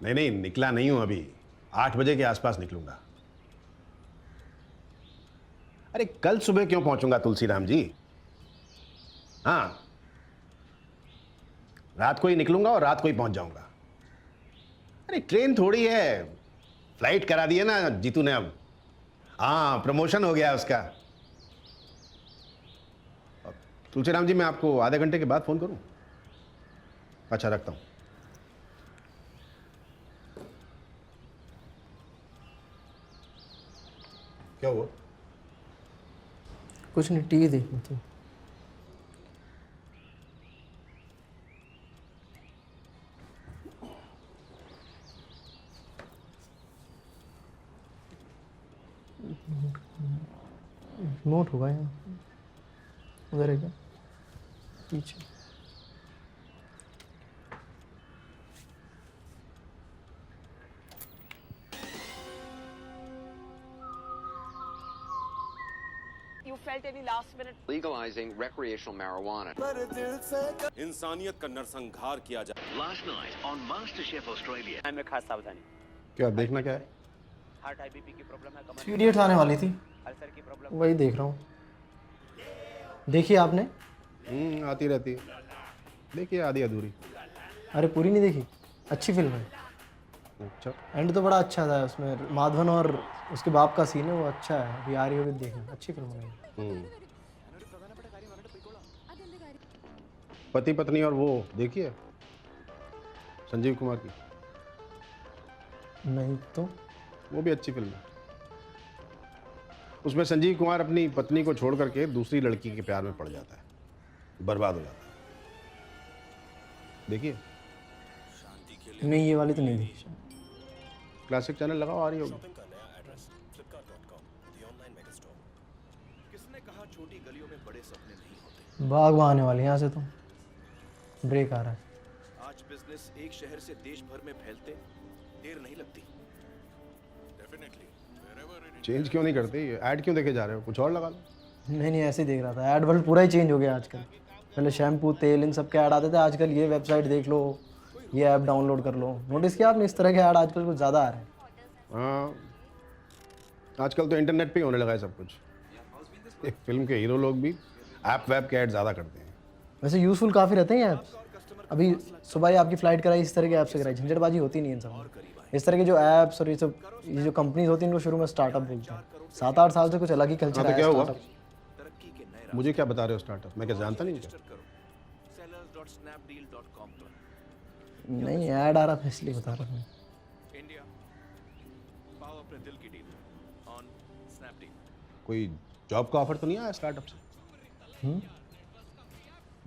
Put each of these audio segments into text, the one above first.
नहीं नहीं, निकला नहीं हूं अभी। 8 बजे के आसपास निकलूंगा। अरे कल सुबह क्यों पहुंचूंगा तुलसीराम जी? हाँ, रात को ही निकलूंगा और रात को ही पहुंच जाऊंगा। अरे ट्रेन थोड़ी है, फ्लाइट करा दी है ना जीतू ने अब। हाँ, प्रमोशन हो गया उसका। तुलसीराम जी, मैं आपको आधे घंटे के बाद फोन करूं? अच्छा, रखता हूं। क्या हुआ? कुछ नहीं, टीवी देख रही थी। नोट होगा यहाँ, उधर है क्या? पीछे। You felt any last minute legalizing recreational marijuana. इंसानियत का नरसंहार किया जाए। Last night on MasterChef Australia. में खास सावधानी। क्या देखना क्या है? हार्ट हाई बीपी की प्रॉब्लम है, कमर इडियट आने वाली थी, अल्सर की प्रॉब्लम। वही देख रहा हूँ। देखी आपने? आती रहती है, देखिए आधी अधूरी। अरे पूरी नहीं देखी? अच्छी फिल्म है। अच्छा, एंड तो बड़ा अच्छा था, उसमें माधवन और उसके बाप का सीन है, वो अच्छा है। अभी आ रही होगी, देखना, अच्छी फिल्म है। पति पत्नी और वो देखिए, संजीव कुमार की। नहीं तो वो भी अच्छी फिल्म है। उसमें संजीव कुमार अपनी पत्नी को छोड़ करके दूसरी लड़की के प्यार में पड़ जाता है, बर्बाद हो जाता है। देखिए। नहीं, ये वाली तो नहीं देखी। क्लासिक चैनल लगाओ, आ रही होगी। किसने कहा छोटी गलियों में बड़े सपने नहीं होते? भागवा आने वाली यहाँ से, तो ब्रेक आ रहा है। आज बिजनेस एक शहर से देश भर में फैलते देर नहीं लगती। चेंज क्यों नहीं करते? ऐड क्यों देखे जा रहे हो? कुछ और लगा लो। नहीं नहीं, ऐसे ही देख रहा था। ऐड वर्ल्ड पूरा ही चेंज हो गया आजकल। पहले शैम्पू, तेल, इन सब के ऐड आते थे, आजकल ये वेबसाइट देख लो, ये ऐप डाउनलोड कर लो। नोटिस किया आपने, इस तरह के ऐड आजकल कुछ ज़्यादा आ रहे हैं। हाँ, आजकल तो इंटरनेट पे ही होने लगा है सब कुछ। ये फिल्म के हीरो लोग भी ऐप वैप के ऐड ज़्यादा करते हैं। वैसे यूज़फुल काफ़ी रहते हैं ऐप्स। अभी सुबह ही आपकी फ़्लाइट कराई, इस तरह के ऐप से कराई, झंझटबाजी होती नहीं इन सब में। इस तरह के जो ऐप्स और ये जो कंपनीज होती हैं, इनको शुरू में स्टार्टअप बोलते हैं। 7-8 साल से कुछ अलग ही कल्चर तो है क्या हुआ? तरक्की के नए मुझे क्या बता रहे हो स्टार्टअप? मैं क्या जानता नहीं क्या? करो sellers.snapdeal.com पर। नहीं, ऐड आ रहा था इसलिए बता रहा हूँ। इंडिया पाओ अपने दिल की डील ऑन स्नैपडील। कोई जॉब का ऑफर तो नहीं आया स्टार्टअप से?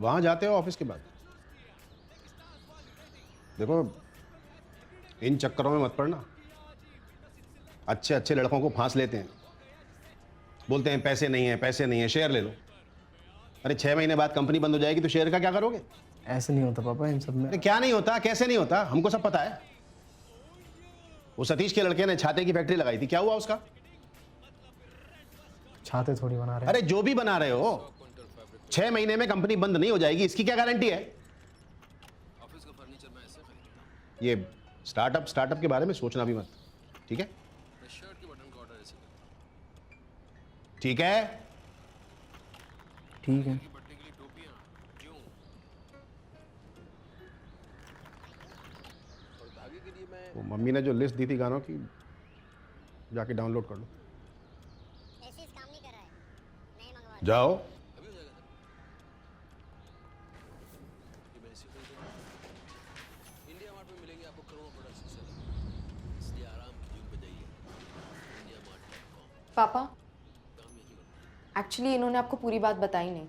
वहाँ जाते हो ऑफिस के बाद? देखो, इन चक्करों में मत पड़ना। अच्छे अच्छे लड़कों को फांस लेते हैं, बोलते हैं पैसे नहीं है, पैसे नहीं है, शेयर ले लो। अरे 6 महीने बाद कंपनी बंद हो जाएगी तो शेयर का क्या करोगे? ऐसे नहीं होता पापा इन सब में। अरे क्या नहीं होता, कैसे नहीं होता, हमको सब पता है। वो सतीश के लड़के ने छाते की फैक्ट्री लगाई थी, क्या हुआ उसका? छाते थोड़ी बना रहे हैं। अरे जो भी बना रहे हो, 6 महीने में कंपनी बंद नहीं हो जाएगी, इसकी क्या गारंटी है? ये स्टार्टअप के बारे में सोचना भी मत, ठीक है? ठीक है? ठीक है। वो मम्मी ने जो लिस्ट दी थी गानों की, जाके डाउनलोड कर लो। काम नहीं कर रहा है, नहीं मंगवा। जाओ। पापा, एक्चुअली इन्होंने आपको पूरी बात बताई नहीं।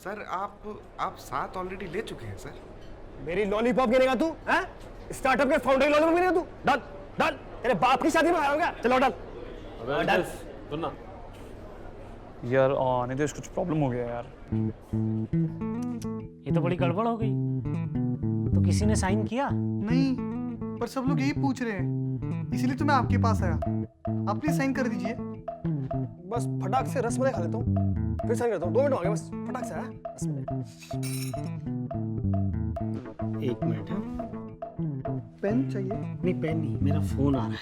सर आप साथ ऑलरेडी ले चुके हैं सर। मेरी लॉलीपॉप गिरेगा तू? हैं? स्टार्टअप के फाउंडर की लॉलीपॉप गिरेगा तू? डाल डाल, तेरे बाप की शादी में आया होगा। चलो डाल डाल। सुनना यार, नितेश कुछ प्रॉब्लम हो गया यार। ये तो बड़ी गड़बड़ हो गई। तो किसी ने साइन किया? नहीं, पर सब लोग यही पूछ रहे हैं, इसीलिए तो मैं आपके पास आया। आप प्लीज साइन कर दीजिए। बस फटाक से रसमलाई खा लेता हूँ, फिर साइन करता हूँ। 2 मिनट हो गए बस, फटाक से। 1 मिनट है। पेन चाहिए? नहीं पेन नहीं, मेरा फोन आ रहा है।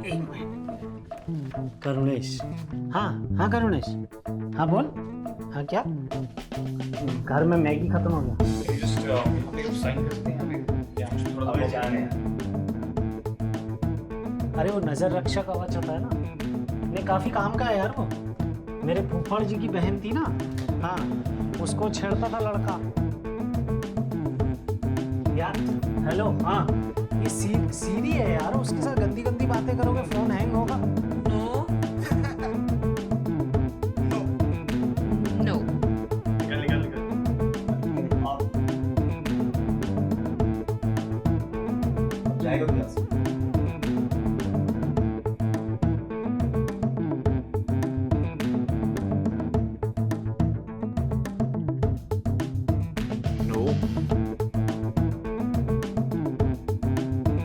एक मिनट। करुणेश। हाँ करुणेश। हाँ बोल। हाँ क्या? घर में मैगी खत्म हो गया। अरे वो नजर रक्षक कवच होता है ना, नहीं काफी काम का है यार वो। मेरे फूफड़ जी की बहन थी ना, हाँ उसको छेड़ता था लड़का यार। हेलो हाँ, ये सीरी है यार, उसके साथ गंदी गंदी बातें करोगे फोन हैंग होगा।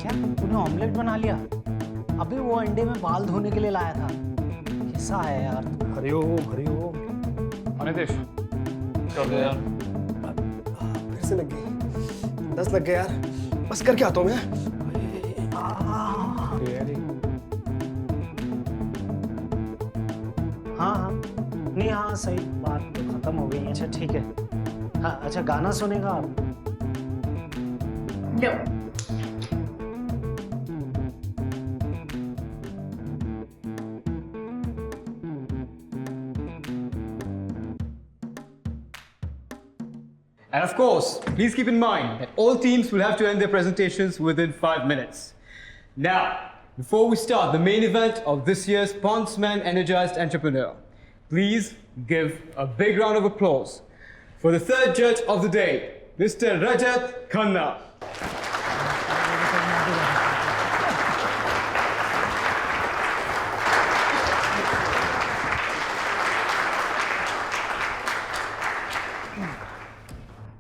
क्या तूने ऑमलेट बना लिया? अभी वो अंडे में बाल धोने के लिए लाया था। कैसा है यार? हरिओम हरिओम। अनितेश कर दे यार। फिर से लग गई, 10 लग गए यार। बस करके आता हूँ मैं। हाँ नहीं हाँ सही बात तो खत्म हो गई है। अच्छा ठीक है। हाँ अच्छा गाना सुनेगा आप? And of course, please keep in mind that all teams will have to end their presentations within 5 minutes. Now, before we start the main event of this year's Pondsman Energized Entrepreneur, please give a big round of applause for the third judge of the day, Mr. Rajat Khanna.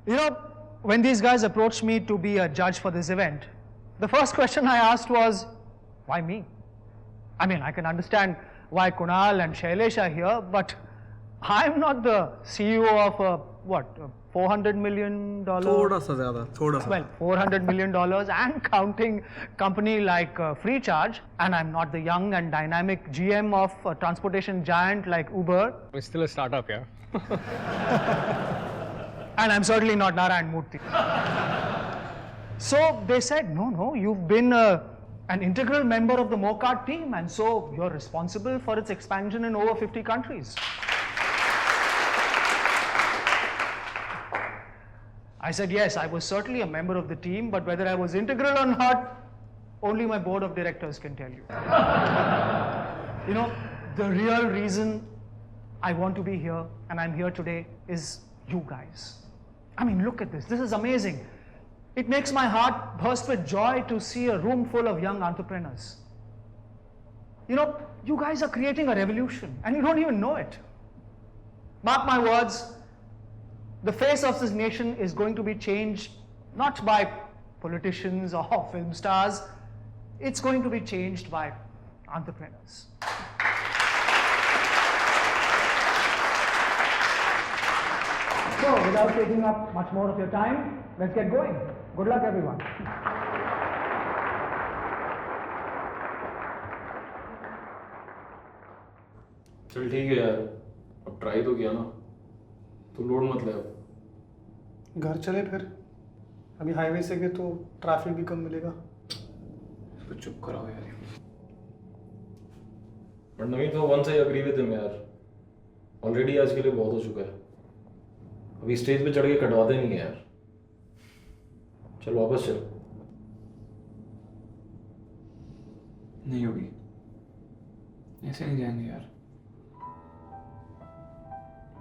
You know, when these guys approached me to be a judge for this event, the first question I asked was, why me? I mean, I can understand why Kunal and Shailesh are here, but I'm not the CEO of a, $400 million? थोड़ा सा ज़्यादा, थोड़ा सा। Well, $400 million and counting company like Freecharge, and I'm not the young and dynamic GM of a transportation giant like Uber. It's still a startup, yeah? And I'm certainly not Narayan Murthy. So they said, no, you've been an integral member of the MoCart team, and so you're responsible for its expansion in over 50 countries. I said, yes, I was certainly a member of the team, but whether I was integral or not, only my board of directors can tell you. You know, the real reason I want to be here, and I'm here today, is you guys. I mean, look at this. This is amazing. It makes my heart burst with joy to see a room full of young entrepreneurs. You know, you guys are creating a revolution, and you don't even know it. Mark my words, the face of this nation is going to be changed not by politicians or film stars. It's going to be changed by entrepreneurs. So, without taking up much more of your time, let's get going. Good luck, everyone. चल ठीक है यार, अब try तो किया ना, तो load मत ले अब। घर चले फिर। अभी हाईवे से गए तो ट्रैफिक भी कम मिलेगा। तो चुप कराओ यार। बट नहीं तो one side agree with him यार, ऑलरेडी आज के लिए बहुत हो चुका है। अभी स्टेज पे चढ़ के कटवाते नहीं है यार। चल वापस चल। नहीं होगी, ऐसे नहीं जाएंगे यार।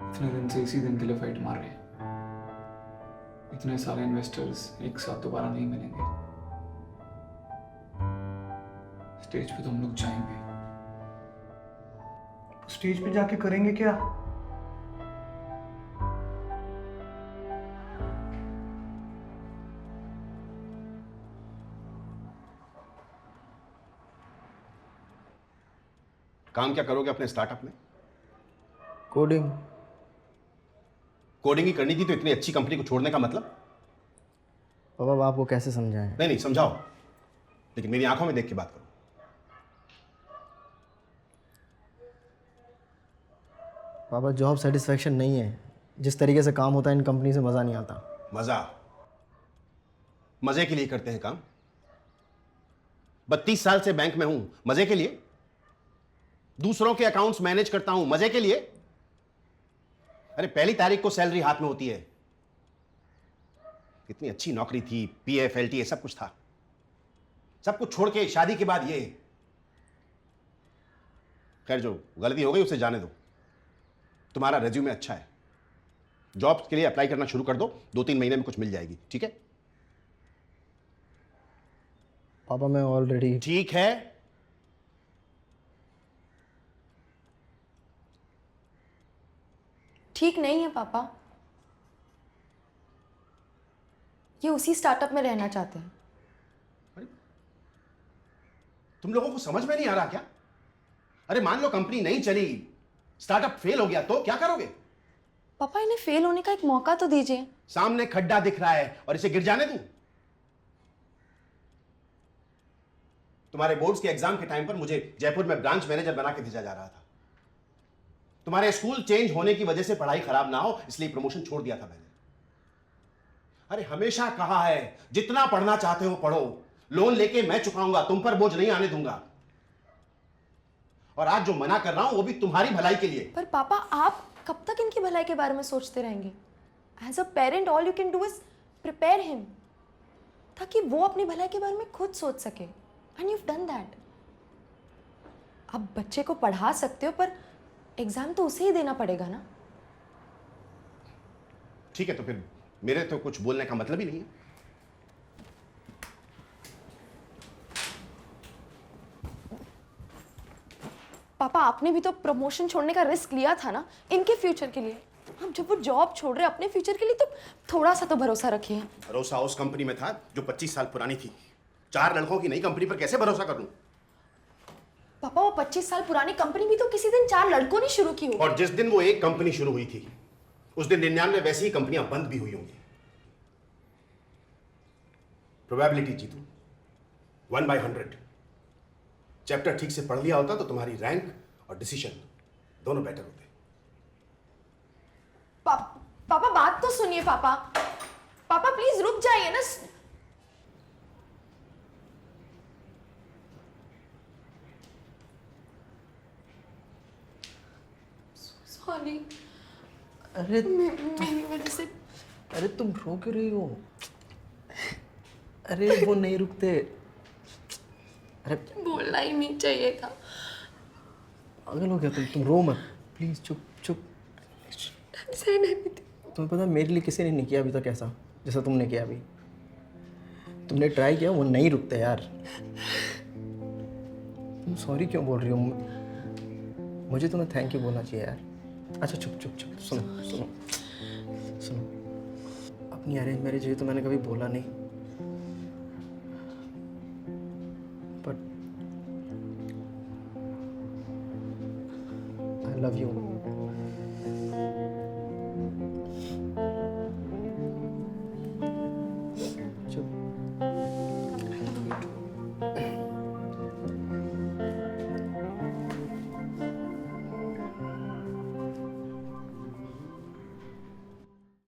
इतने दिन से इसी दिन के लिए फाइट मार रहे हैं। इतने सारे इन्वेस्टर्स एक साथ दोबारा नहीं मिलेंगे। स्टेज पे तो हम लोग जाएंगे। स्टेज पे जाके करेंगे क्या? काम क्या करोगे अपने स्टार्टअप में? कोडिंग। कोडिंग ही करनी थी तो इतनी अच्छी कंपनी को छोड़ने का मतलब? पापा आपको कैसे समझाएं? नहीं समझाओ। लेकिन मेरी आंखों में देख के बात करो। पापा जॉब सेटिस्फेक्शन नहीं है, जिस तरीके से काम होता है इन कंपनी से मज़ा नहीं आता। मजा? मजे के लिए करते हैं काम? 32 साल से बैंक में हूं, मजे के लिए? दूसरों के अकाउंट्स मैनेज करता हूं, मजे के लिए? अरे पहली तारीख को सैलरी हाथ में होती है। कितनी अच्छी नौकरी थी, पीएफ एलटीए सब कुछ था, सब कुछ छोड़ के शादी के बाद ये। खैर जो गलती हो गई उसे जाने दो। तुम्हारा रेज्यूमे अच्छा है, जॉब के लिए अप्लाई करना शुरू कर दो, 2-3 महीने में कुछ मिल जाएगी, ठीक है? पापा मैं ऑलरेडी। ठीक है। ठीक नहीं है पापा, ये उसी स्टार्टअप में रहना चाहते हैं। तुम लोगों को समझ में नहीं आ रहा क्या? अरे मान लो कंपनी नहीं चली, स्टार्टअप फेल हो गया तो क्या करोगे? पापा इन्हें फेल होने का एक मौका तो दीजिए। सामने खड्डा दिख रहा है और इसे गिर जाने दूं? तुम्हारे बोर्ड्स के एग्जाम के टाइम पर मुझे जयपुर में ब्रांच मैनेजर बना के भेजा जा रहा था। तुम्हारे स्कूल चेंज होने की वजह से पढ़ाई खराब ना हो इसलिए प्रमोशन छोड़ दिया था मैंने। अरे हमेशा कहा है जितना पढ़ना चाहते हो पढ़ो, लोन लेके मैं चुकाऊंगा, तुम पर बोझ नहीं आने दूंगा। और आज जो मना कर रहा हूं वो भी तुम्हारी भलाई के लिए। पर पापा आप कब तक इनकी भलाई के बारे में सोचते रहेंगे? As a parent all you can do is prepare him, ताकि वो अपनी भलाई के बारे में खुद सोच सके। And you done that. आप बच्चे को पढ़ा सकते हो पर एग्जाम तो उसे ही देना पड़ेगा ना। ठीक है, तो फिर मेरे तो कुछ बोलने का मतलब ही नहीं है। पापा आपने भी तो प्रमोशन छोड़ने का रिस्क लिया था ना, इनके फ्यूचर के लिए। अब जब वो जॉब छोड़ रहे अपने फ्यूचर के लिए तो थोड़ा सा तो भरोसा रखिए। भरोसा उस कंपनी में था जो 25 साल पुरानी थी। 4 लड़कों की नई कंपनी पर कैसे भरोसा कर लूं? पापा वो 25 साल पुरानी कंपनी भी तो किसी दिन 4 लड़कों ने शुरू की हो। और जिस दिन वो एक कंपनी शुरू हुई थी उस दिन 99 वैसी ही कंपनियां बंद भी हुई होंगी। प्रोबेबिलिटी जीतू 1/100। चैप्टर ठीक से पढ़ लिया होता तो तुम्हारी रैंक और डिसीजन दोनों बेटर होते। पापा बात तो सुनिए। पापा प्लीज रुक जाइए ना। सॉरी। अरे मेरी वजह से। अरे तुम रो क्यों रही हो? अरे वो नहीं रुकते। अरे बोलना ही नहीं चाहिए था। पागल हो गया तुम रो मत प्लीज। चुप चुप। तुम्हें पता है मेरे लिए किसी ने नहीं किया अभी तक ऐसा जैसा तुमने किया अभी। तुमने ट्राई किया, वो नहीं रुकते यार। तुम सॉरी क्यों बोल रही हो? मुझे तुम्हें थैंक यू बोलना चाहिए यार। अच्छा चुप चुप चुप, सुनो सुनो सुनो। अपनी अरेंज मैरिज हुई तो मैंने कभी बोला नहीं,